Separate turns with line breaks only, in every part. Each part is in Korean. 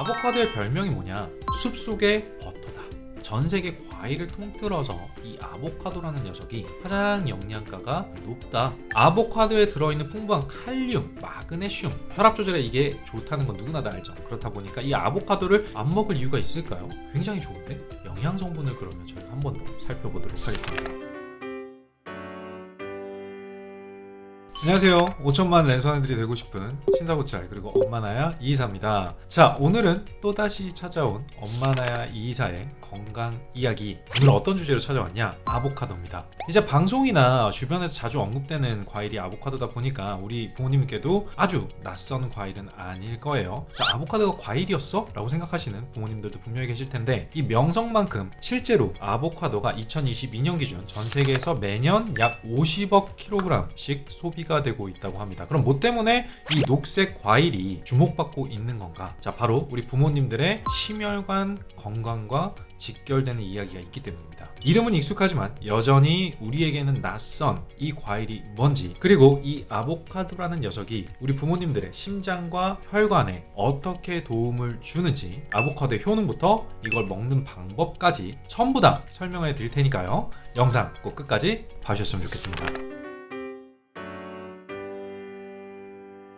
아보카도의 별명이 뭐냐? 숲속의 버터다. 전 세계 과일을 통틀어서 이 아보카도라는 녀석이 가장 영양가가 높다. 아보카도에 들어있는 풍부한 칼륨, 마그네슘, 혈압 조절에 이게 좋다는 건 누구나 다 알죠. 그렇다 보니까 이 아보카도를 안 먹을 이유가 있을까요? 굉장히 좋은데? 영양 성분을 그러면 저희가 한 번 더 살펴보도록 하겠습니다. 안녕하세요. 5천만 랜선애들이 되고 싶은 신사고찰 그리고 엄마나야 이이사입니다. 자, 오늘은 또다시 찾아온 엄마나야 이이사의 건강 이야기. 오늘 어떤 주제로 찾아왔냐? 아보카도입니다. 이제 방송이나 주변에서 자주 언급되는 과일이 아보카도다 보니까 우리 부모님께도 아주 낯선 과일은 아닐 거예요. 자, 아보카도가 과일이었어? 라고 생각하시는 부모님들도 분명히 계실 텐데 이 명성만큼 실제로 아보카도가 2022년 기준 전 세계에서 매년 약 50억 kg씩 소비가 되고 있다고 합니다. 그럼 뭐 때문에 이 녹색 과일이 주목받고 있는 건가? 자, 바로 우리 부모님들의 심혈관 건강과 직결되는 이야기가 있기 때문입니다. 이름은 익숙하지만 여전히 우리에게는 낯선 이 과일이 뭔지, 그리고 이 아보카도라는 녀석이 우리 부모님들의 심장과 혈관에 어떻게 도움을 주는지, 아보카도의 효능부터 이걸 먹는 방법까지 전부 다 설명해 드릴 테니까요. 영상 꼭 끝까지 봐주셨으면 좋겠습니다.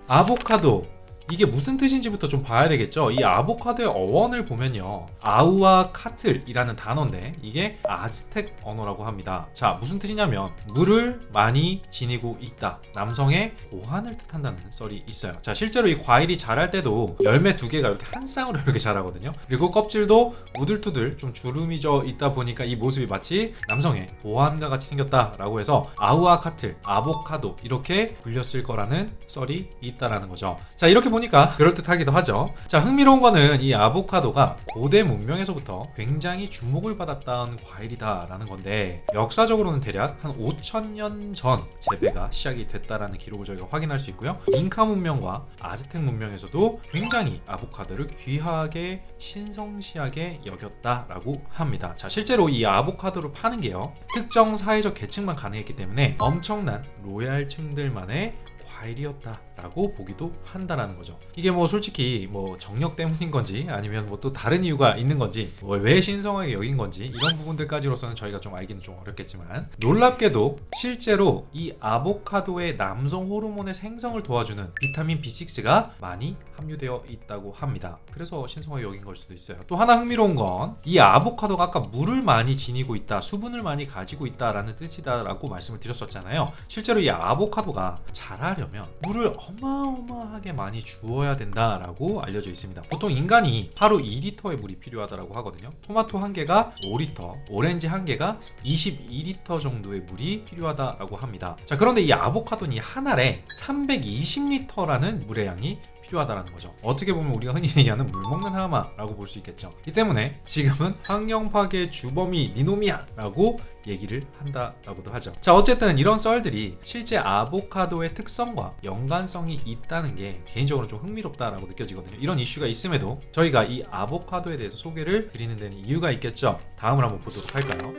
아보카도, 이게 무슨 뜻인지부터 좀 봐야 되겠죠. 이 아보카도의 어원을 보면요, 아우아 카틀이라는 단어인데 이게 아즈텍 언어라고 합니다. 자, 무슨 뜻이냐면 물을 많이 지니고 있다, 남성의 고환을 뜻한다는 썰이 있어요. 자, 실제로 이 과일이 자랄 때도 열매 두 개가 이렇게 한 쌍으로 이렇게 자라거든요. 그리고 껍질도 우들투들 좀 주름이 져 있다 보니까 이 모습이 마치 남성의 고환과 같이 생겼다라고 해서 아우아 카틀, 아보카도 이렇게 불렸을 거라는 썰이 있다라는 거죠. 자, 이렇게 보니까 그럴듯하기도 하죠. 자, 흥미로운 거는 이 아보카도가 고대 문명에서부터 굉장히 주목을 받았던 과일이다라는 건데, 역사적으로는 대략 한 5,000년 전 재배가 시작이 됐다라는 기록을 저희가 확인할 수 있고요. 잉카 문명과 아즈텍 문명에서도 굉장히 아보카도를 귀하게 신성시하게 여겼다라고 합니다. 자, 실제로 이 아보카도를 파는 게요, 특정 사회적 계층만 가능했기 때문에 엄청난 로얄층들만의 과일이었다라고 보기도 한다라는 거죠. 이게 뭐 솔직히 뭐 정력 때문인 건지 아니면 뭐 또 다른 이유가 있는 건지, 뭐 왜 신성하게 여긴 건지, 이런 부분들까지로서는 저희가 좀 알기는 좀 어렵겠지만, 놀랍게도 실제로 이 아보카도의 남성 호르몬의 생성을 도와주는 비타민 B6가 많이 함유되어 있다고 합니다. 그래서 신성하게 여긴 걸 수도 있어요. 또 하나 흥미로운 건 이 아보카도가 아까 물을 많이 지니고 있다, 수분을 많이 가지고 있다라는 뜻이다라고 말씀을 드렸었잖아요. 실제로 이 아보카도가 자라려면 물을 어마어마하게 많이 주어야 된다라고 알려져 있습니다. 보통 인간이 하루 2리터의 물이 필요하다고 하거든요. 토마토 한 개가 5리터, 오렌지 한 개가 22리터 정도의 물이 필요하다라고 합니다. 자, 그런데 이 아보카도는 한 알에 320리터라는 물의 양이 필요하다라는 거죠. 어떻게 보면 우리가 흔히 얘기하는 물 먹는 하마라고 볼 수 있겠죠. 이 때문에 지금은 환경 파괴 주범이 니놈이야 라고 얘기를 한다라고도 하죠. 자, 어쨌든 이런 썰들이 실제 아보카도의 특성과 연관성이 있다는 게 개인적으로 좀 흥미롭다라고 느껴지거든요. 이런 이슈가 있음에도 저희가 이 아보카도에 대해서 소개를 드리는 데는 이유가 있겠죠. 다음을 한번 보도록 할까요?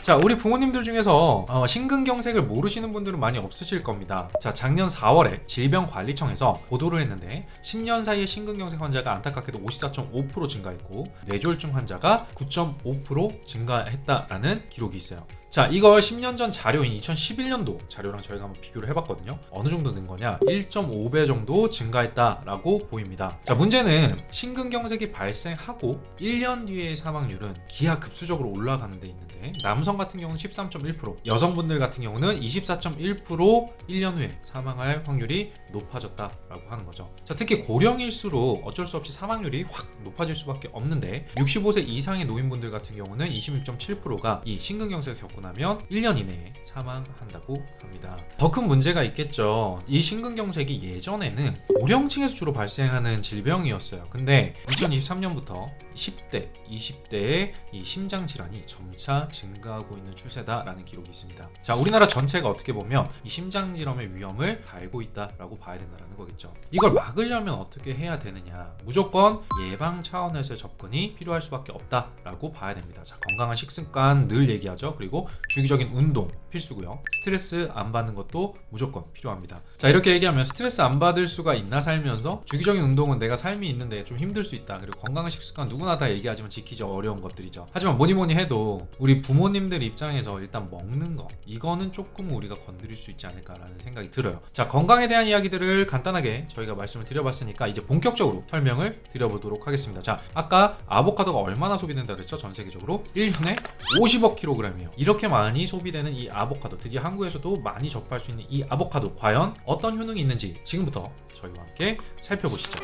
자, 우리 부모님들 중에서 심근경색을 모르시는 분들은 많이 없으실 겁니다. 자, 작년 4월에 질병관리청에서 보도를 했는데 10년 사이에 심근경색 환자가 안타깝게도 54.5% 증가했고 뇌졸중 환자가 9.5% 증가했다라는 기록이 있어요. 자, 이걸 10년 전 자료인 2011년도 자료랑 저희가 한번 비교를 해봤거든요. 어느 정도 는 거냐? 1.5배 정도 증가했다라고 보입니다. 자, 문제는 심근경색이 발생하고 1년 뒤의 사망률은 기하급수적으로 올라가는 데 있는데, 남성 같은 경우는 13.1%, 여성분들 같은 경우는 24.1% 1년 후에 사망할 확률이 높아졌다라고 하는 거죠. 자, 특히 고령일수록 어쩔 수 없이 사망률이 확 높아질 수밖에 없는데, 65세 이상의 노인분들 같은 경우는 26.7%가 이 심근경색을 겪고 나면 1년 이내에 사망한다고 합니다. 더 큰 문제가 있겠죠. 이 심근경색이 예전에는 고령층에서 주로 발생하는 질병이었어요. 근데 2023년부터 10대, 20대의 이 심장 질환이 점차 증가하고 있는 추세다라는 기록이 있습니다. 자, 우리나라 전체가 어떻게 보면 이 심장 질환의 위험을 달고 있다라고 봐야 된다는 거겠죠. 이걸 막으려면 어떻게 해야 되느냐? 무조건 예방 차원에서의 접근이 필요할 수밖에 없다라고 봐야 됩니다. 자, 건강한 식습관 늘 얘기하죠. 그리고 주기적인 운동 필수고요. 스트레스 안 받는 것도 무조건 필요합니다. 자, 이렇게 얘기하면 스트레스 안 받을 수가 있나 살면서? 주기적인 운동은 내가 삶이 있는데 좀 힘들 수 있다. 그리고 건강한 식습관 누구나 다 얘기하지만 지키기 어려운 것들이죠. 하지만 뭐니 해도 우리 부모님들 입장에서 일단 먹는 거 이거는 조금 우리가 건드릴 수 있지 않을까라는 생각이 들어요. 자, 건강에 대한 이야기들을 간단하게 저희가 말씀을 드려봤으니까 이제 본격적으로 설명을 드려보도록 하겠습니다. 자, 아까 아보카도가 얼마나 소비된다 그랬죠? 전 세계적으로 1년에 50억 kg이에요. 이렇게 많이 소비되는 이 아보카도, 드디어 한국에서도 많이 접할 수 있는 이 아보카도 과연 어떤 효능이 있는지 지금부터 저희와 함께 살펴보시죠.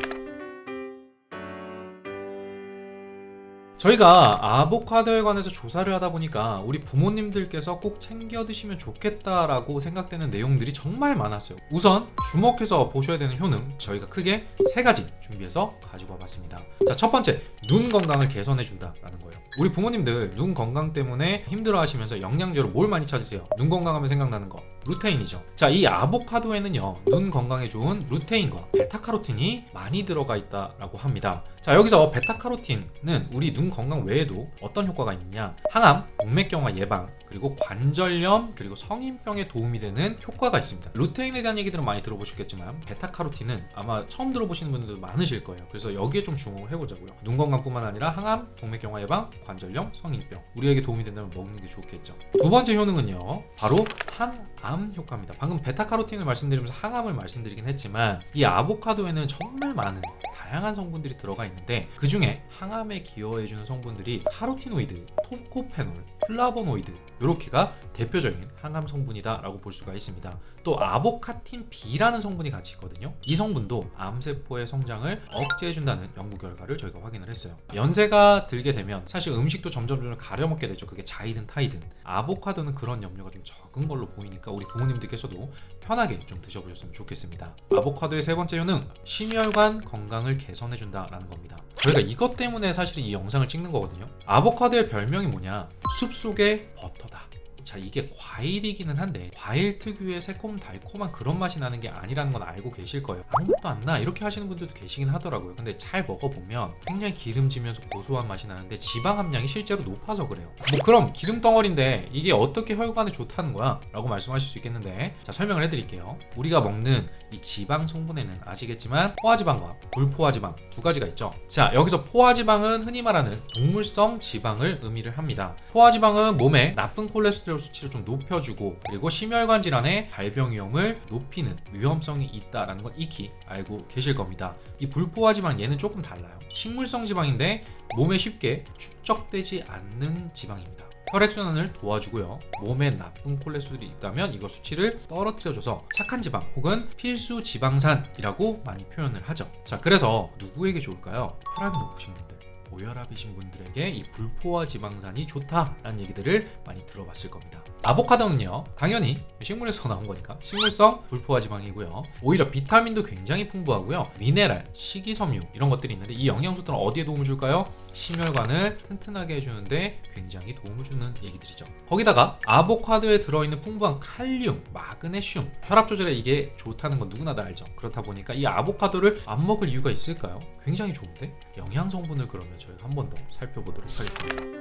저희가 아보카도에 관해서 조사를 하다 보니까 우리 부모님들께서 꼭 챙겨 드시면 좋겠다라고 생각되는 내용들이 정말 많았어요. 우선 주목해서 보셔야 되는 효능 저희가 크게 3가지 준비해서 가지고 와봤습니다. 자, 첫 번째, 눈 건강을 개선해 준다라는 거예요. 우리 부모님들 눈 건강 때문에 힘들어 하시면서 영양제로 뭘 많이 찾으세요? 눈 건강하면 생각나는 거 루테인이죠. 자, 이 아보카도에는요 눈 건강에 좋은 루테인과 베타카로틴이 많이 들어가 있다라고 합니다. 자, 여기서 베타카로틴은 우리 눈 건강 외에도 어떤 효과가 있느냐? 항암, 동맥경화 예방, 그리고 관절염, 그리고 성인병에 도움이 되는 효과가 있습니다. 루테인에 대한 얘기들은 많이 들어보셨겠지만 베타카로틴은 아마 처음 들어보시는 분들도 많으실 거예요. 그래서 여기에 좀 주목을 해보자고요. 눈 건강뿐만 아니라 항암, 동맥경화 예방, 관절염, 성인병 우리에게 도움이 된다면 먹는 게 좋겠죠. 두 번째 효능은요 바로 항암 효과입니다. 방금 베타카로틴을 말씀드리면서 항암을 말씀드리긴 했지만 이 아보카도에는 정말 많은 다양한 성분들이 들어가 있는데 그 중에 항암에 기여해주는 성분들이 카로티노이드, 토코페놀, 플라보노이드 이렇게가 대표적인 항암 성분이다 라고 볼 수가 있습니다. 또 아보카틴 B라는 성분이 같이 있거든요. 이 성분도 암세포의 성장을 억제해준다는 연구 결과를 저희가 확인을 했어요. 연세가 들게 되면 사실 음식도 점점 가려먹게 되죠. 그게 자이든 타이든. 아보카도는 그런 염려가 좀 적은 걸로 보이니까 우리 부모님들께서도 편하게 좀 드셔보셨으면 좋겠습니다. 아보카도의 3번째 효능, 심혈관 건강을 개선해준다라는 겁니다. 저희가 이것 때문에 사실 이 영상을 찍는 거거든요. 아보카도의 별명이 뭐냐? 숲속의 버터다. 자, 이게 과일이기는 한데 과일 특유의 새콤달콤한 그런 맛이 나는 게 아니라는 건 알고 계실 거예요. 아무것도 안 나 이렇게 하시는 분들도 계시긴 하더라고요. 근데 잘 먹어보면 굉장히 기름지면서 고소한 맛이 나는데 지방 함량이 실제로 높아서 그래요. 뭐 그럼 기름 덩어리인데 이게 어떻게 혈관에 좋다는 거야? 라고 말씀하실 수 있겠는데, 자, 설명을 해드릴게요. 우리가 먹는 이 지방 성분에는 아시겠지만 포화지방과 불포화지방 두 가지가 있죠. 자, 여기서 포화지방은 흔히 말하는 동물성 지방을 의미를 합니다. 포화지방은 몸에 나쁜 콜레스테롤 수치를 좀 높여주고 그리고 심혈관 질환의 발병 위험을 높이는 위험성이 있다라는 건 익히 알고 계실 겁니다. 이 불포화지방 얘는 조금 달라요. 식물성 지방인데 몸에 쉽게 축적되지 않는 지방입니다. 혈액순환을 도와주고요. 몸에 나쁜 콜레스테롤이 있다면 이거 수치를 떨어뜨려줘서 착한 지방 혹은 필수 지방산이라고 많이 표현을 하죠. 자, 그래서 누구에게 좋을까요? 혈압이 높으신 분들, 고혈압이신 분들에게 이 불포화 지방산이 좋다라는 얘기들을 많이 들어봤을 겁니다. 아보카도는요 당연히 식물에서 나온 거니까 식물성 불포화 지방이고요. 오히려 비타민도 굉장히 풍부하고요. 미네랄, 식이섬유 이런 것들이 있는데 이 영양소들은 어디에 도움을 줄까요? 심혈관을 튼튼하게 해주는데 굉장히 도움을 주는 얘기들이죠. 거기다가 아보카도에 들어있는 풍부한 칼륨, 마그네슘, 혈압 조절에 이게 좋다는 건 누구나 다 알죠. 그렇다 보니까 이 아보카도를 안 먹을 이유가 있을까요? 굉장히 좋은데 영양 성분을 그러면 저희가 한 번 더 살펴보도록 하겠습니다.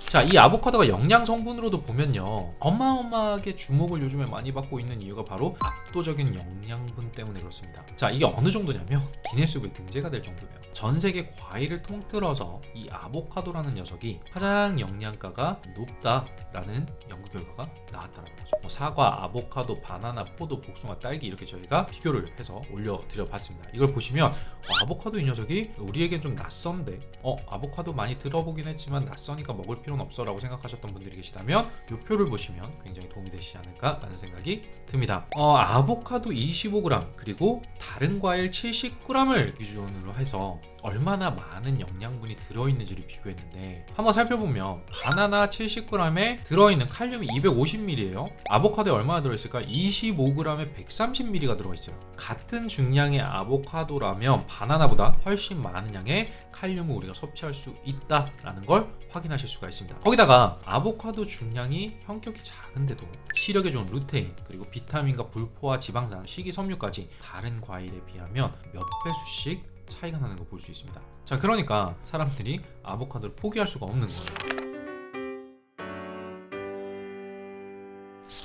자, 이 아보카도가 영양 성분으로도 보면요 어마어마하게 주목을 요즘에 많이 받고 있는 이유가 바로 압도적인 영양분 때문에 그렇습니다. 자, 이게 어느 정도냐면 기네스북에 등재가 될 정도예요. 전 세계 과일을 통틀어서 이 아보카도라는 녀석이 가장 영양가가 높다라는 연구 결과가 나왔다는 거죠. 뭐 사과, 아보카도, 바나나, 포도, 복숭아, 딸기 이렇게 저희가 비교를 해서 올려드려 봤습니다. 이걸 보시면 아보카도 이 녀석이 우리에겐 좀 낯선데 아보카도 많이 들어보긴 했지만 낯서니까 먹을 필요는 필요는 없어 라고 생각하셨던 분들이 계시다면 이 표를 보시면 굉장히 도움이 되시지 않을까 라는 생각이 듭니다. 아보카도 25g 그리고 다른 과일 70g을 기준으로 해서 얼마나 많은 영양분이 들어있는지를 비교했는데 한번 살펴보면 바나나 70g에 들어있는 칼륨이 250ml예요. 아보카도에 얼마나 들어있을까? 25g에 130ml가 들어있어요. 같은 중량의 아보카도라면 바나나보다 훨씬 많은 양의 칼륨을 우리가 섭취할 수 있다라는 걸 확인하실 수가 있습니다. 거기다가 아보카도 중량이 현격히 작은데도 시력에 좋은 루테인 그리고 비타민과 불포화 지방산, 식이섬유까지 다른 과일에 비하면 몇 배수씩 차이가 나는 거 볼 수 있습니다. 자, 그러니까 사람들이 아보카도를 포기할 수가 없는 거예요.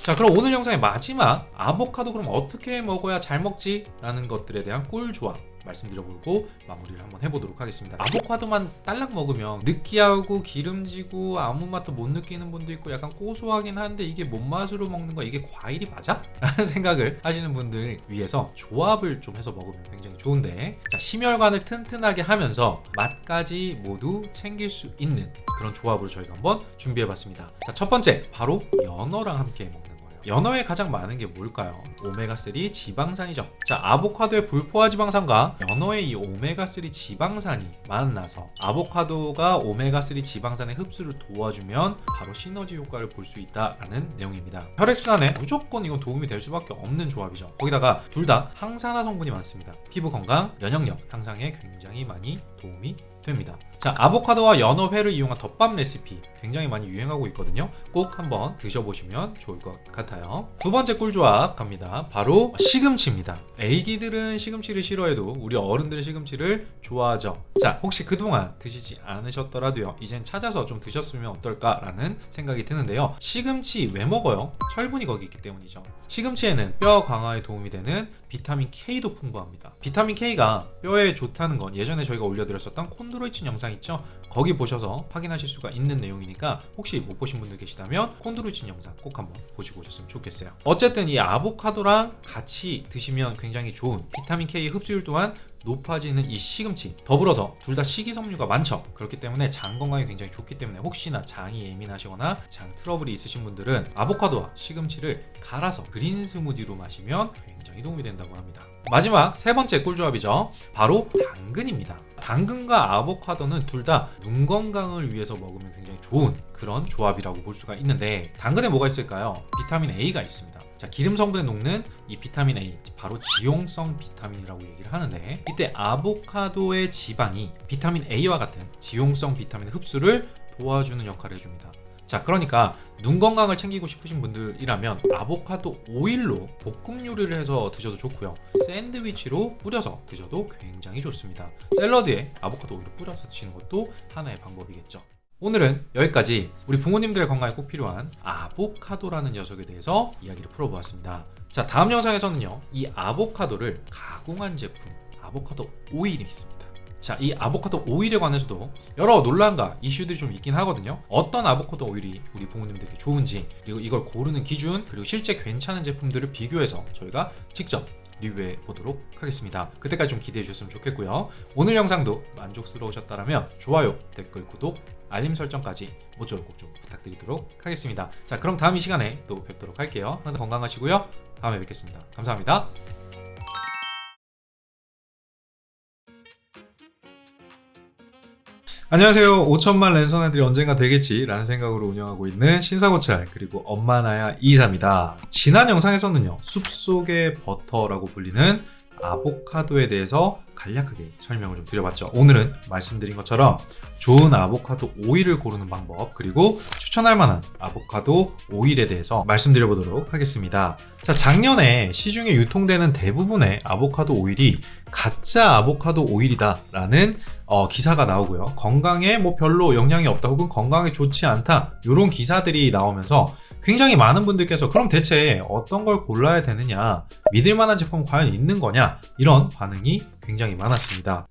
자, 그럼 오늘 영상의 마지막 아보카도 그럼 어떻게 먹어야 잘 먹지? 라는 것들에 대한 꿀조합 말씀드려보고 마무리를 한번 해보도록 하겠습니다. 아보카도만 딸랑 먹으면 느끼하고 기름지고 아무 맛도 못 느끼는 분도 있고 약간 고소하긴 한데 이게 뭔 맛으로 먹는 거야? 이게 과일이 맞아? 라는 생각을 하시는 분들 위해서 조합을 좀 해서 먹으면 굉장히 좋은데, 자, 심혈관을 튼튼하게 하면서 맛까지 모두 챙길 수 있는 그런 조합으로 저희가 한번 준비해봤습니다. 자, 첫 번째 바로 연어랑 함께 먹는 거예요. 연어에 가장 많은 게 뭘까요? 오메가3 지방산이죠. 자, 아보카도의 불포화 지방산과 연어의 이 오메가3 지방산이 만나서 아보카도가 오메가3 지방산의 흡수를 도와주면 바로 시너지 효과를 볼 수 있다라는 내용입니다. 혈액순환에 무조건 이건 도움이 될 수밖에 없는 조합이죠. 거기다가 둘 다 항산화 성분이 많습니다. 피부 건강, 면역력 향상에 굉장히 많이 도움이 됩니다. 자, 아보카도와 연어회를 이용한 덮밥 레시피 굉장히 많이 유행하고 있거든요. 꼭 한번 드셔보시면 좋을 것 같아요. 두 번째 꿀조합 갑니다. 바로 시금치입니다. 애기들은 시금치를 싫어해도 우리 어른들은 시금치를 좋아하죠. 자, 혹시 그동안 드시지 않으셨더라도요, 이젠 찾아서 좀 드셨으면 어떨까라는 생각이 드는데요. 시금치 왜 먹어요? 철분이 거기 있기 때문이죠. 시금치에는 뼈 강화에 도움이 되는 비타민 K도 풍부합니다. 비타민 K가 뼈에 좋다는 건 예전에 저희가 올려드렸었던 콘드로이친 영상 있죠? 거기 보셔서 확인하실 수가 있는 내용이니까 혹시 못 보신 분들 계시다면 콘드로이친 영상 꼭 한번 보시고 오셨으면 좋겠어요. 어쨌든 이 아보카도랑 같이 드시면 굉장히 좋은 비타민 K 흡수율 또한 높아지는 이 시금치, 더불어서 둘 다 식이섬유가 많죠. 그렇기 때문에 장 건강에 굉장히 좋기 때문에 혹시나 장이 예민하시거나 장 트러블이 있으신 분들은 아보카도와 시금치를 갈아서 그린 스무디로 마시면 굉장히 도움이 된다고 합니다. 마지막 세 번째 꿀조합이죠. 바로 당근입니다. 당근과 아보카도는 둘 다 눈 건강을 위해서 먹으면 굉장히 좋은 그런 조합이라고 볼 수가 있는데, 당근에 뭐가 있을까요? 비타민 A가 있습니다. 자, 기름 성분에 녹는 이 비타민 A, 바로 지용성 비타민이라고 얘기를 하는데, 이때 아보카도의 지방이 비타민 A와 같은 지용성 비타민 흡수를 도와주는 역할을 해줍니다. 자, 그러니까 눈 건강을 챙기고 싶으신 분들이라면 아보카도 오일로 볶음 요리를 해서 드셔도 좋고요, 샌드위치로 뿌려서 드셔도 굉장히 좋습니다. 샐러드에 아보카도 오일을 뿌려서 드시는 것도 하나의 방법이겠죠. 오늘은 여기까지 우리 부모님들의 건강에 꼭 필요한 아보카도라는 녀석에 대해서 이야기를 풀어보았습니다. 자, 다음 영상에서는요, 이 아보카도를 가공한 제품 아보카도 오일이 있습니다. 자, 이 아보카도 오일에 관해서도 여러 논란과 이슈들이 좀 있긴 하거든요. 어떤 아보카도 오일이 우리 부모님들께 좋은지, 그리고 이걸 고르는 기준, 그리고 실제 괜찮은 제품들을 비교해서 저희가 직접 리뷰해 보도록 하겠습니다. 그때까지 좀 기대해 주셨으면 좋겠고요. 오늘 영상도 만족스러우셨다면 좋아요, 댓글, 구독, 알림 설정까지 모쪼록 꼭 좀 부탁드리도록 하겠습니다. 자, 그럼 다음 이 시간에 또 뵙도록 할게요. 항상 건강하시고요. 다음에 뵙겠습니다. 감사합니다. 안녕하세요. 5천만 랜선 애들이 언젠가 되겠지 라는 생각으로 운영하고 있는 신사고찰, 그리고 엄마나야 이사입니다. 지난 영상에서는요, 숲속의 버터라고 불리는 아보카도에 대해서 간략하게 설명을 좀 드려봤죠. 오늘은 말씀드린 것처럼 좋은 아보카도 오일을 고르는 방법, 그리고 추천할 만한 아보카도 오일에 대해서 말씀드려보도록 하겠습니다. 자, 작년에 시중에 유통되는 대부분의 아보카도 오일이 가짜 아보카도 오일이다 라는 기사가 나오고요, 건강에 뭐 별로 영향이 없다 혹은 건강에 좋지 않다 이런 기사들이 나오면서 굉장히 많은 분들께서 그럼 대체 어떤 걸 골라야 되느냐, 믿을 만한 제품은 과연 있는 거냐, 이런 반응이 굉장히 많았습니다.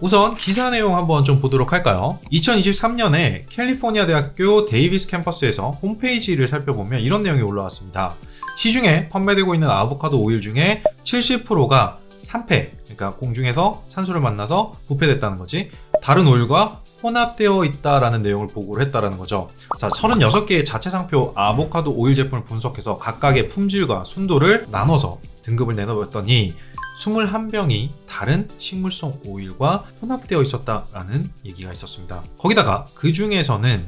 우선 기사 내용 한번 좀 보도록 할까요? 2023년에 캘리포니아 대학교 데이비스 캠퍼스에서 홈페이지를 살펴보면 이런 내용이 올라왔습니다. 시중에 판매되고 있는 아보카도 오일 중에 70%가 산패, 그러니까 공중에서 산소를 만나서 부패됐다는 거지, 다른 오일과 혼합되어 있다라는 내용을 보고를 했다라는 거죠. 자, 36개의 자체 상표 아보카도 오일 제품을 분석해서 각각의 품질과 순도를 나눠서 등급을 내놓았더니 21병이 다른 식물성 오일과 혼합되어 있었다라는 얘기가 있었습니다. 거기다가 그 중에서는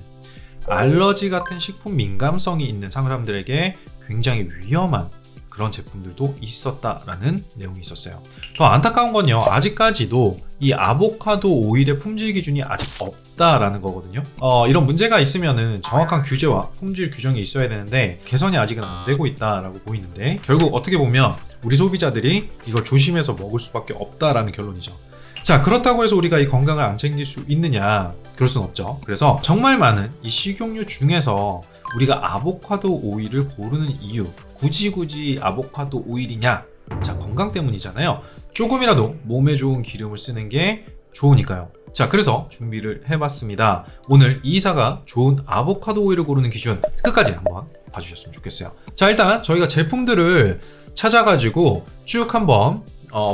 알러지 같은 식품 민감성이 있는 사람들에게 굉장히 위험한 그런 제품들도 있었다라는 내용이 있었어요. 더 안타까운 건요, 아직까지도 이 아보카도 오일의 품질 기준이 아직 없다라는 거거든요. 이런 문제가 있으면은 정확한 규제와 품질 규정이 있어야 되는데 개선이 아직은 안 되고 있다라고 보이는데, 결국 어떻게 보면 우리 소비자들이 이걸 조심해서 먹을 수밖에 없다라는 결론이죠. 자, 그렇다고 해서 우리가 이 건강을 안 챙길 수 있느냐? 그럴 순 없죠. 그래서 정말 많은 이 식용유 중에서 우리가 아보카도 오일을 고르는 이유, 굳이 아보카도 오일이냐? 자, 건강 때문이잖아요. 조금이라도 몸에 좋은 기름을 쓰는 게 좋으니까요. 자, 그래서 준비를 해봤습니다. 오늘 이사가 좋은 아보카도 오일을 고르는 기준 끝까지 한번 봐주셨으면 좋겠어요. 자, 일단 저희가 제품들을 찾아가지고 쭉 한번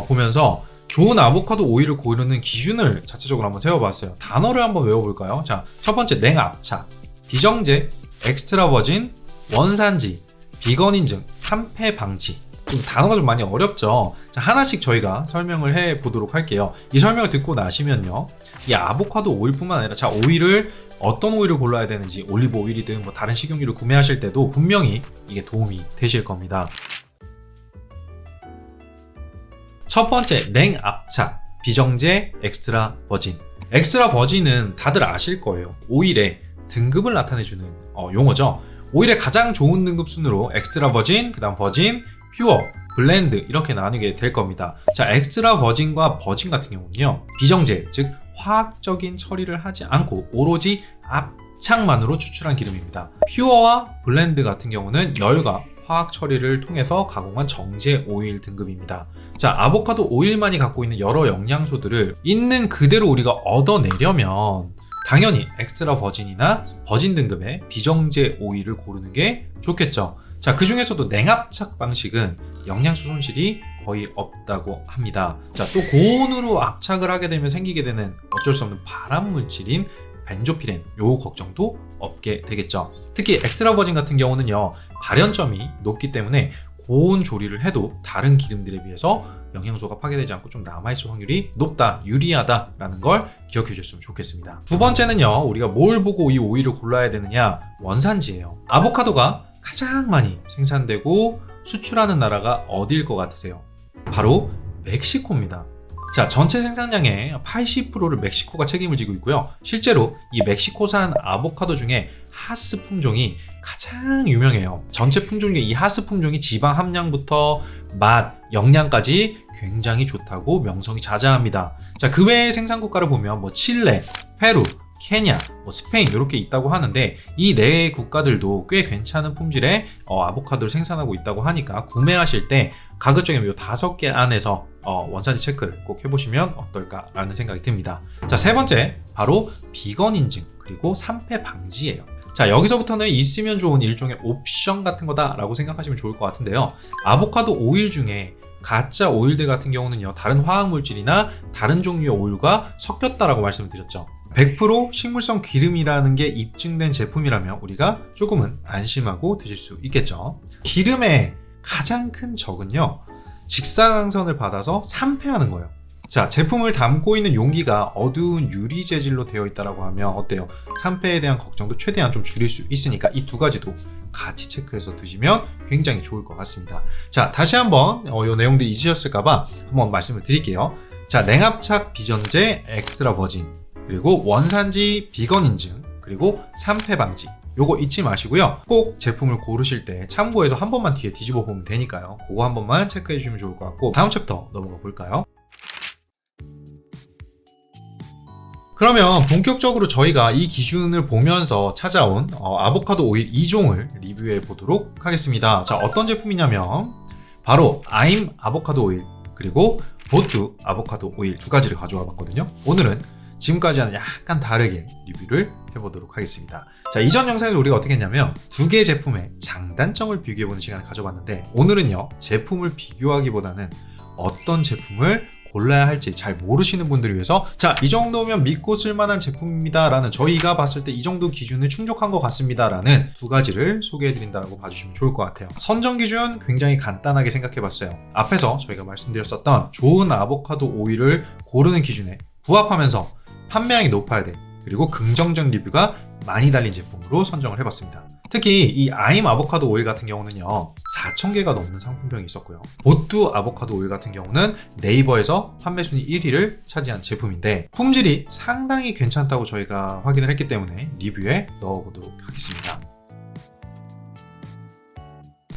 보면서 좋은 아보카도 오일을 고르는 기준을 자체적으로 한번 세워봤어요. 단어를 한번 외워볼까요? 자, 첫 번째 냉압착, 비정제, 엑스트라 버진, 원산지, 비건 인증, 산패 방지. 좀 단어가 좀 많이 어렵죠. 자, 하나씩 저희가 설명을 해보도록 할게요. 이 설명을 듣고 나시면요, 이 아보카도 오일뿐만 아니라 자, 오일을 어떤 오일을 골라야 되는지, 올리브 오일이든 뭐 다른 식용유를 구매하실 때도 분명히 이게 도움이 되실 겁니다. 첫 번째, 냉압착, 비정제, 엑스트라 버진. 엑스트라 버진은 다들 아실 거예요. 오일의 등급을 나타내주는 용어죠. 오일의 가장 좋은 등급 순으로 엑스트라 버진, 그 다음 버진, 퓨어, 블렌드 이렇게 나누게 될 겁니다. 자, 엑스트라 버진과 버진 같은 경우는요, 비정제, 즉 화학적인 처리를 하지 않고 오로지 압착만으로 추출한 기름입니다. 퓨어와 블렌드 같은 경우는 열과 화학 처리를 통해서 가공한 정제 오일 등급입니다. 자, 아보카도 오일만이 갖고 있는 여러 영양소들을 있는 그대로 우리가 얻어내려면 당연히 엑스트라 버진이나 버진 등급의 비정제 오일을 고르는 게 좋겠죠. 자, 그 중에서도 냉압착 방식은 영양소 손실이 거의 없다고 합니다. 자, 또 고온으로 압착을 하게 되면 생기게 되는 어쩔 수 없는 발암 물질인 벤조피렌, 요 걱정도 없게 되겠죠. 특히 엑스트라 버진 같은 경우는요, 발연점이 높기 때문에 고온 조리를 해도 다른 기름들에 비해서 영양소가 파괴되지 않고 좀 남아있을 확률이 높다, 유리하다라는 걸 기억해 주셨으면 좋겠습니다. 두 번째는요, 우리가 뭘 보고 이 오일을 골라야 되느냐? 원산지예요. 아보카도가 가장 많이 생산되고 수출하는 나라가 어디일 것 같으세요? 바로 멕시코입니다. 자, 전체 생산량의 80%를 멕시코가 책임을 지고 있고요. 실제로 이 멕시코산 아보카도 중에 하스 품종이 가장 유명해요. 전체 품종 중에 이 하스 품종이 지방 함량부터 맛, 영양까지 굉장히 좋다고 명성이 자자합니다. 자, 그 외의 생산국가를 보면 뭐 칠레, 페루, 케냐, 스페인 이렇게 있다고 하는데 이 네 국가들도 꽤 괜찮은 품질의 아보카도를 생산하고 있다고 하니까 구매하실 때 가급적이면 이 5개 안에서 원산지 체크를 꼭 해보시면 어떨까라는 생각이 듭니다. 자, 세 번째, 바로 비건 인증 그리고 산패 방지예요. 자, 여기서부터는 있으면 좋은 일종의 옵션 같은 거다라고 생각하시면 좋을 것 같은데요. 아보카도 오일 중에 가짜 오일들 같은 경우는요, 다른 화학물질이나 다른 종류의 오일과 섞였다라고 말씀을 드렸죠. 100% 식물성 기름이라는 게 입증된 제품이라면 우리가 조금은 안심하고 드실 수 있겠죠. 기름의 가장 큰 적은요, 직사광선을 받아서 산패하는 거예요. 자, 제품을 담고 있는 용기가 어두운 유리 재질로 되어 있다고 하면 어때요? 산패에 대한 걱정도 최대한 좀 줄일 수 있으니까 이 두 가지도 같이 체크해서 드시면 굉장히 좋을 것 같습니다. 자, 다시 한번 이 내용들이 잊으셨을까봐 한번 말씀을 드릴게요. 자, 냉압착 비전제 엑스트라 버진, 그리고 원산지 비건 인증, 그리고 산패 방지, 요거 잊지 마시고요. 꼭 제품을 고르실 때 참고해서 한 번만 뒤에 뒤집어 보면 되니까요. 그거 한 번만 체크해 주시면 좋을 것 같고, 다음 챕터 넘어가 볼까요? 그러면 본격적으로 저희가 이 기준을 보면서 찾아온 아보카도 오일 2종을 리뷰해 보도록 하겠습니다. 자, 어떤 제품이냐면 바로 아임 아보카도 오일 그리고 보뚜 아보카도 오일 두 가지를 가져와 봤거든요. 오늘은 지금까지와는 약간 다르게 리뷰를 해보도록 하겠습니다. 자, 이전 영상에서 우리가 어떻게 했냐면 두 개의 제품의 장단점을 비교해보는 시간을 가져봤는데, 오늘은요, 제품을 비교하기보다는 어떤 제품을 골라야 할지 잘 모르시는 분들을 위해서 자, 이 정도면 믿고 쓸만한 제품입니다 라는, 저희가 봤을 때 이 정도 기준을 충족한 것 같습니다 라는 두 가지를 소개해드린다고 봐주시면 좋을 것 같아요. 선정 기준 굉장히 간단하게 생각해봤어요. 앞에서 저희가 말씀드렸었던 좋은 아보카도 오일을 고르는 기준에 부합하면서 판매량이 높아야 돼, 그리고 긍정적 리뷰가 많이 달린 제품으로 선정을 해봤습니다. 특히 이 아임 아보카도 오일 같은 경우는요 4,000개가 넘는 상품명이 있었고요. 보뚜 아보카도 오일 같은 경우는 네이버에서 판매 순위 1위를 차지한 제품인데 품질이 상당히 괜찮다고 저희가 확인을 했기 때문에 리뷰에 넣어보도록 하겠습니다.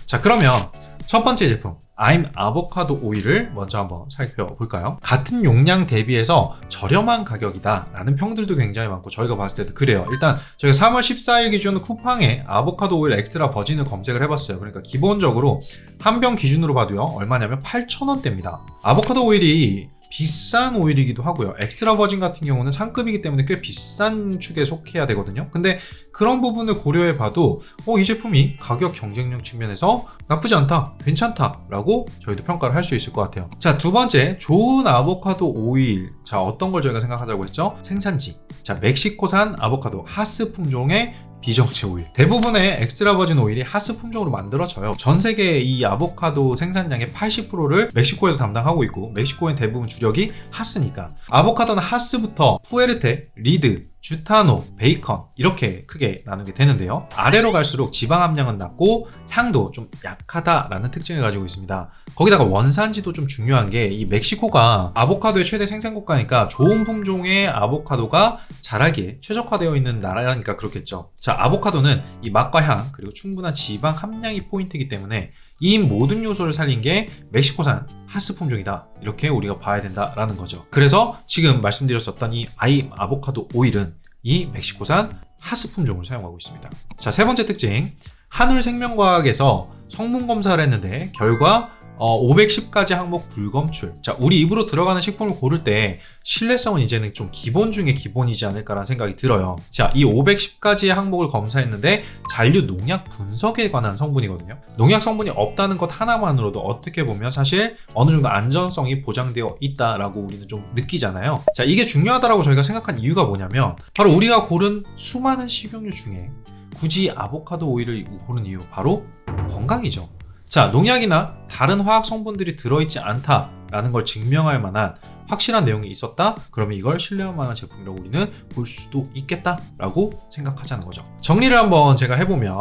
자, 그러면 첫 번째 제품 아임 아보카도 오일을 먼저 한번 살펴볼까요? 같은 용량 대비해서 저렴한 가격이다 라는 평들도 굉장히 많고 저희가 봤을 때도 그래요. 일단 저희가 3월 14일 기준 쿠팡에 아보카도 오일 엑스트라 버진을 검색을 해봤어요. 그러니까 기본적으로 한 병 기준으로 봐도요 얼마냐면 8,000원대입니다. 아보카도 오일이 비싼 오일이기도 하고요. 엑스트라 버진 같은 경우는 상급이기 때문에 꽤 비싼 축에 속해야 되거든요. 근데 그런 부분을 고려해 봐도 이 제품이 가격 경쟁력 측면에서 나쁘지 않다, 괜찮다 라고 저희도 평가를 할 수 있을 것 같아요. 자, 두 번째, 좋은 아보카도 오일. 자, 어떤 걸 저희가 생각하자고 했죠? 생산지. 자, 멕시코산 아보카도 하스 품종의 비정제 오일. 대부분의 엑스트라 버진 오일이 하스 품종으로 만들어져요. 전 세계 이 아보카도 생산량의 80%를 멕시코에서 담당하고 있고, 멕시코엔 대부분 주력이 하스니까 아보카도는 하스부터 푸에르테, 리드, 주타노, 베이컨 이렇게 크게 나누게 되는데요. 아래로 갈수록 지방 함량은 낮고 향도 좀 약하다라는 특징을 가지고 있습니다. 거기다가 원산지도 좀 중요한 게 이 멕시코가 아보카도의 최대 생산국가니까 좋은 품종의 아보카도가 자라기에 최적화되어 있는 나라니까 그렇겠죠. 자, 아보카도는 이 맛과 향 그리고 충분한 지방 함량이 포인트이기 때문에 이 모든 요소를 살린 게 멕시코산 하스 품종이다, 이렇게 우리가 봐야 된다라는 거죠. 그래서 지금 말씀드렸었던 이 아임 아보카도 오일은 이 멕시코산 하스 품종을 사용하고 있습니다. 자, 세 번째 특징, 한울생명과학에서 성분 검사를 했는데 결과 510가지 항목 불검출. 자, 우리 입으로 들어가는 식품을 고를 때 신뢰성은 이제는 좀 기본 중에 기본이지 않을까라는 생각이 들어요. 자, 이 510가지의 항목을 검사했는데 잔류 농약 분석에 관한 성분이거든요. 농약 성분이 없다는 것 하나만으로도 어떻게 보면 사실 어느 정도 안전성이 보장되어 있다라고 우리는 좀 느끼잖아요. 자, 이게 중요하다라고 저희가 생각한 이유가 뭐냐면 바로 우리가 고른 수많은 식용유 중에 굳이 아보카도 오일을 고른 이유, 바로 건강이죠. 자, 농약이나 다른 화학 성분들이 들어있지 않다라는 걸 증명할 만한 확실한 내용이 있었다? 그러면 이걸 신뢰할 만한 제품이라고 우리는 볼 수도 있겠다라고 생각하자는 거죠. 정리를 한번 제가 해보면,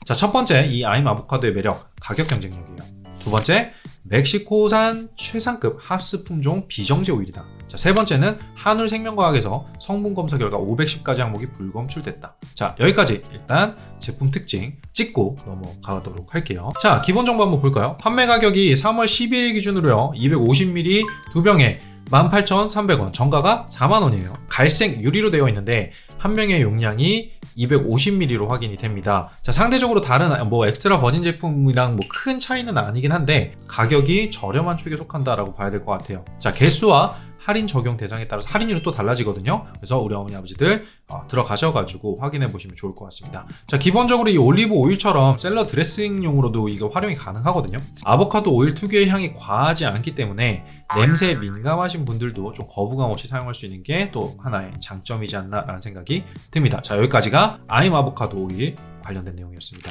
자, 첫 번째, 이 아임 아보카도의 매력, 가격 경쟁력이에요. 두 번째, 멕시코산 최상급 하스 품종 비정제 오일이다. 자, 세 번째는 한울생명과학에서 성분 검사 결과 510가지 항목이 불검출됐다. 자, 여기까지 일단 제품 특징 찍고 넘어가도록 할게요. 자, 기본 정보 한번 볼까요? 판매 가격이 3월 12일 기준으로요 250ml 두 병에 18,300원, 정가가 40,000원이에요. 갈색 유리로 되어 있는데 한 병의 용량이 250ml로 확인이 됩니다. 자, 상대적으로 다른 엑스트라 버진 제품이랑 큰 차이는 아니긴 한데 가격이 저렴한 축에 속한다라고 봐야 될 것 같아요. 자, 개수와 할인 적용 대상에 따라서 할인율은 또 달라지거든요. 그래서 우리 어머니 아버지들 들어가셔가지고 확인해 보시면 좋을 것 같습니다. 자, 기본적으로 이 올리브 오일처럼 샐러드 드레싱용으로도 이거 활용이 가능하거든요. 아보카도 오일 특유의 향이 과하지 않기 때문에 냄새에 민감하신 분들도 좀 거부감 없이 사용할 수 있는 게 또 하나의 장점이지 않나 라는 생각이 듭니다. 자, 여기까지가 아임 아보카도 오일 관련된 내용이었습니다.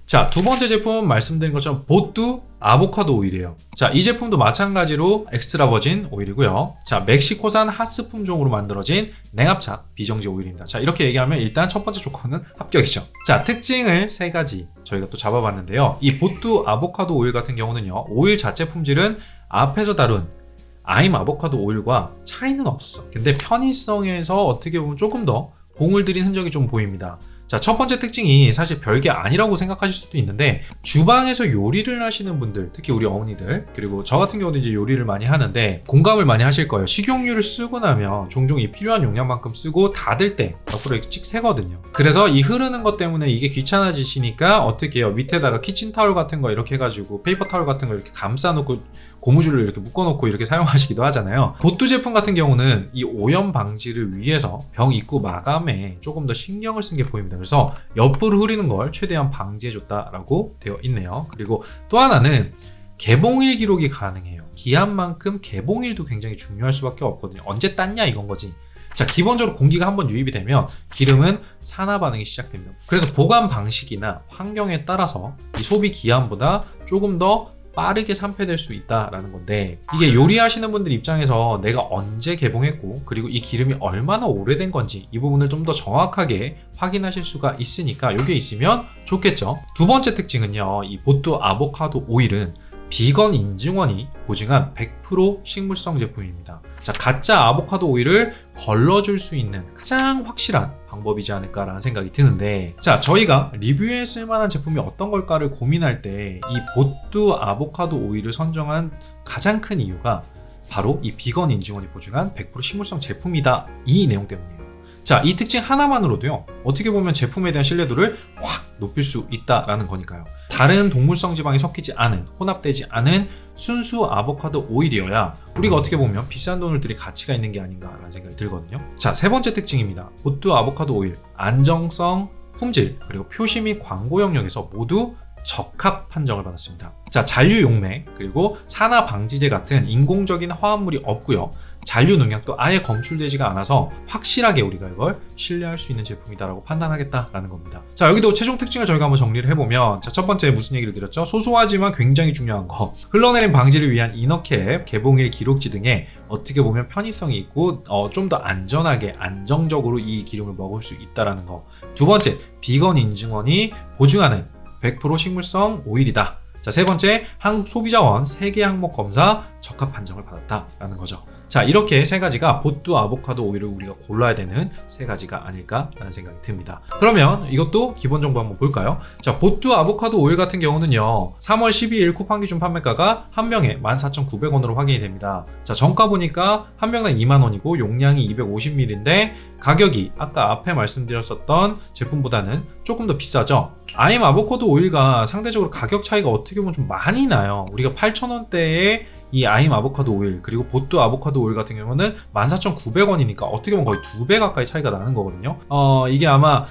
자, 두 번째 제품 말씀드린 것처럼 보뚜 아보카도 오일이에요. 자, 이 제품도 마찬가지로 엑스트라 버진 오일이고요. 자, 멕시코산 하스 품종으로 만들어진 냉합착 비정제 오일입니다. 자, 이렇게 얘기하면 일단 첫 번째 조건은 합격이죠. 자, 특징을 세 가지 저희가 또 잡아봤는데요. 이 보뚜 아보카도 오일 같은 경우는요, 오일 자체 품질은 앞에서 다룬 아임 아보카도 오일과 차이는 없어. 근데 편의성에서 어떻게 보면 조금 더 공을 들인 흔적이 좀 보입니다. 자, 첫 번째 특징이 사실 별게 아니라고 생각하실 수도 있는데, 주방에서 요리를 하시는 분들, 특히 우리 어머니들, 그리고 저 같은 경우도 이제 요리를 많이 하는데 공감을 많이 하실 거예요. 식용유를 쓰고 나면 종종 이 필요한 용량만큼 쓰고 닫을 때 옆으로 이렇게 찍 새거든요. 그래서 이 흐르는 것 때문에 이게 귀찮아지시니까 어떻게 해요? 밑에다가 키친타올 같은 거 이렇게 해가지고 페이퍼 타올 같은 거 이렇게 감싸놓고 고무줄을 이렇게 묶어놓고 이렇게 사용하시기도 하잖아요. 보뚜 제품 같은 경우는 이 오염 방지를 위해서 병 입구 마감에 조금 더 신경을 쓴 게 보입니다. 그래서 옆으로 흐르는 걸 최대한 방지해줬다라고 되어 있네요. 그리고 또 하나는 개봉일 기록이 가능해요. 기한만큼 개봉일도 굉장히 중요할 수밖에 없거든요. 언제 땄냐 이건 거지. 자, 기본적으로 공기가 한번 유입이 되면 기름은 산화 반응이 시작됩니다. 그래서 보관 방식이나 환경에 따라서 이 소비 기한보다 조금 더 빠르게 산패될 수 있다라는 건데, 이게 요리하시는 분들 입장에서 내가 언제 개봉했고 그리고 이 기름이 얼마나 오래된 건지 이 부분을 좀 더 정확하게 확인하실 수가 있으니까 이게 있으면 좋겠죠. 두 번째 특징은요, 이 보뚜 아보카도 오일은 비건 인증원이 보증한 100% 식물성 제품입니다. 자, 가짜 아보카도 오일을 걸러줄 수 있는 가장 확실한 방법이지 않을까라는 생각이 드는데, 자, 저희가 리뷰에 쓸만한 제품이 어떤 걸까를 고민할 때 이 보뚜 아보카도 오일을 선정한 가장 큰 이유가 바로 이 비건 인증원이 보증한 100% 식물성 제품이다, 이 내용 때문이에요. 자, 이 특징 하나만으로도요, 어떻게 보면 제품에 대한 신뢰도를 확 높일 수 있다라는 거니까요. 다른 동물성 지방이 섞이지 않은, 혼합되지 않은 순수 아보카도 오일이어야 우리가 어떻게 보면 비싼 돈을 들일 가치가 있는 게 아닌가라는 생각이 들거든요. 자, 세 번째 특징입니다. 보뚜 아보카도 오일, 안정성, 품질, 그리고 표시 및 광고 영역에서 모두 적합 판정을 받았습니다. 자, 잔류 용매, 그리고 산화 방지제 같은 인공적인 화합물이 없고요. 잔류 농약도 아예 검출되지가 않아서 확실하게 우리가 이걸 신뢰할 수 있는 제품이다라고 판단하겠다라는 겁니다. 자, 여기도 최종 특징을 저희가 한번 정리를 해보면, 자, 첫 번째 무슨 얘기를 드렸죠? 소소하지만 굉장히 중요한 거, 흘러내림 방지를 위한 이너캡, 개봉일 기록지 등에 어떻게 보면 편의성이 있고 좀 더 안전하게 안정적으로 이 기름을 먹을 수 있다라는 거. 두 번째, 비건 인증원이 보증하는 100% 식물성 오일이다. 자, 세 번째, 한국소비자원 세계 항목 검사 적합 판정을 받았다라는 거죠. 자, 이렇게 세 가지가 보뚜 아보카도 오일을 우리가 골라야 되는 세 가지가 아닐까라는 생각이 듭니다. 그러면 이것도 기본 정보 한번 볼까요? 자, 보뚜 아보카도 오일 같은 경우는요, 3월 12일 쿠팡 기준 판매가가 한 병에 14,900원으로 확인이 됩니다. 자, 정가 보니까 한 병당 2만원이고 용량이 250ml인데 가격이 아까 앞에 말씀드렸었던 제품보다는 조금 더 비싸죠. 아임 아보카도 오일과 상대적으로 가격 차이가 어떻게 보면 좀 많이 나요. 우리가 8,000원대에 이 아임 아보카도 오일, 그리고 보뚜 아보카도 오일 같은 경우는 14,900원이니까 어떻게 보면 거의 2배 가까이 차이가 나는 거거든요. 이게 아마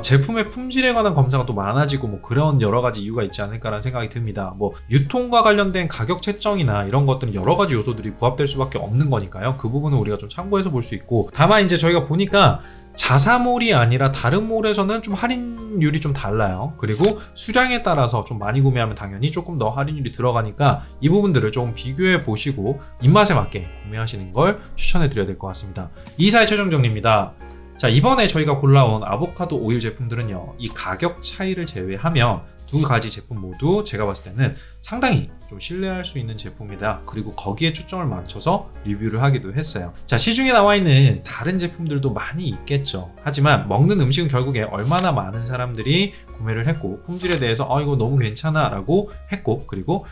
제품의 품질에 관한 검사가 또 많아지고 뭐 그런 여러 가지 이유가 있지 않을까라는 생각이 듭니다. 뭐 유통과 관련된 가격 채정이나 이런 것들은 여러 가지 요소들이 부합될 수밖에 없는 거니까요. 그 부분은 우리가 좀 참고해서 볼 수 있고, 다만 이제 저희가 보니까 자사몰이 아니라 다른 몰에서는 좀 할인율이 좀 달라요. 그리고 수량에 따라서 좀 많이 구매하면 당연히 조금 더 할인율이 들어가니까 이 부분들을 조금 비교해 보시고 입맛에 맞게 구매하시는 걸 추천해 드려야 될 것 같습니다. 이사의 최종 정리입니다. 자, 이번에 저희가 골라온 아보카도 오일 제품들은요, 이 가격 차이를 제외하면 두 가지 제품 모두 제가 봤을 때는 상당히 좀 신뢰할 수 있는 제품이다. 그리고 거기에 초점을 맞춰서 리뷰를 하기도 했어요. 자, 시중에 나와 있는 다른 제품들도 많이 있겠죠. 하지만 먹는 음식은 결국에 얼마나 많은 사람들이 구매를 했고 품질에 대해서 이거 너무 괜찮아 라고 했고, 그리고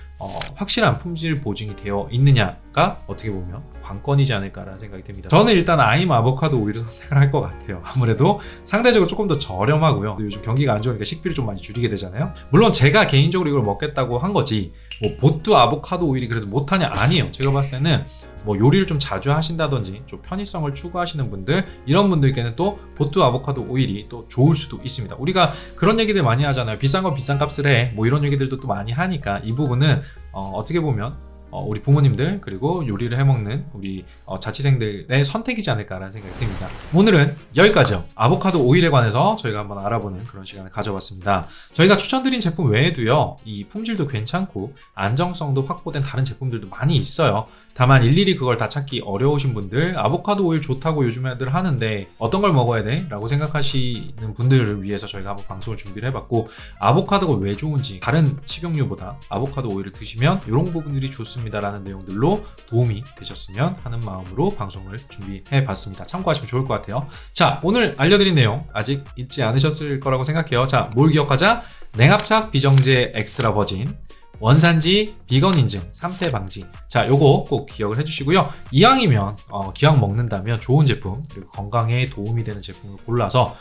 확실한 품질 보증이 되어 있느냐가 어떻게 보면 관건이지 않을까라는 생각이 듭니다. 저는 일단 아임 아보카도 오일을 선택을 할 것 같아요. 아무래도 상대적으로 조금 더 저렴하고요. 요즘 경기가 안 좋으니까 식비를 좀 많이 줄이게 되잖아요. 물론 제가 개인적으로 이걸 먹겠다고 한 거지, 뭐 보뚜 아보카도 오일이 그래도 못하냐? 아니에요. 제가 봤을 때는 뭐 요리를 좀 자주 하신다든지 좀 편의성을 추구하시는 분들, 이런 분들께는 또 보뚜 아보카도 오일이 또 좋을 수도 있습니다. 우리가 그런 얘기들 많이 하잖아요. 비싼 건 비싼 값을 해, 뭐 이런 얘기들도 또 많이 하니까 이 부분은 어떻게 보면 우리 부모님들, 그리고 요리를 해먹는 우리 자취생들의 선택이지 않을까라는 생각이 듭니다. 오늘은 여기까지요. 아보카도 오일에 관해서 저희가 한번 알아보는 그런 시간을 가져봤습니다. 저희가 추천드린 제품 외에도요, 이 품질도 괜찮고 안정성도 확보된 다른 제품들도 많이 있어요. 다만 일일이 그걸 다 찾기 어려우신 분들, 아보카도 오일 좋다고 요즘 애들 하는데 어떤 걸 먹어야 돼? 라고 생각하시는 분들을 위해서 저희가 한번 방송을 준비를 해봤고, 아보카도가 왜 좋은지, 다른 식용유보다 아보카도 오일을 드시면 이런 부분들이 좋습니다 라는 내용들로 도움이 되셨으면 하는 마음으로 방송을 준비해봤습니다. 참고하시면 좋을 것 같아요. 자, 오늘 알려드린 내용 아직 잊지 않으셨을 거라고 생각해요. 자, 뭘 기억하자? 냉합착 비정제 엑스트라 버진, 원산지 비건 인증, 3태 방지. 자, 요거 꼭 기억을 해주시고요. 이왕이면 기왕 먹는다면 좋은 제품, 그리고 건강에 도움이 되는 제품을 골라서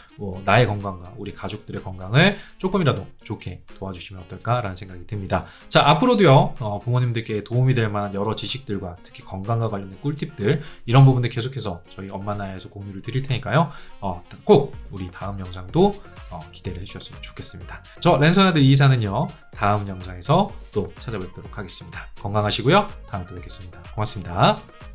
나의 건강과 우리 가족들의 건강을 조금이라도 좋게 도와주시면 어떨까라는 생각이 듭니다. 자, 앞으로도요 부모님들께 도움이 될 만한 여러 지식들과 특히 건강과 관련된 꿀팁들 이런 부분들 계속해서 저희 엄마나라에서 공유를 드릴 테니까요 꼭 우리 다음 영상도 기대를 해주셨으면 좋겠습니다. 저 랜선아들 이사는요 다음 영상에서 또 찾아뵙도록 하겠습니다. 건강하시고요 다음에 또 뵙겠습니다. 고맙습니다.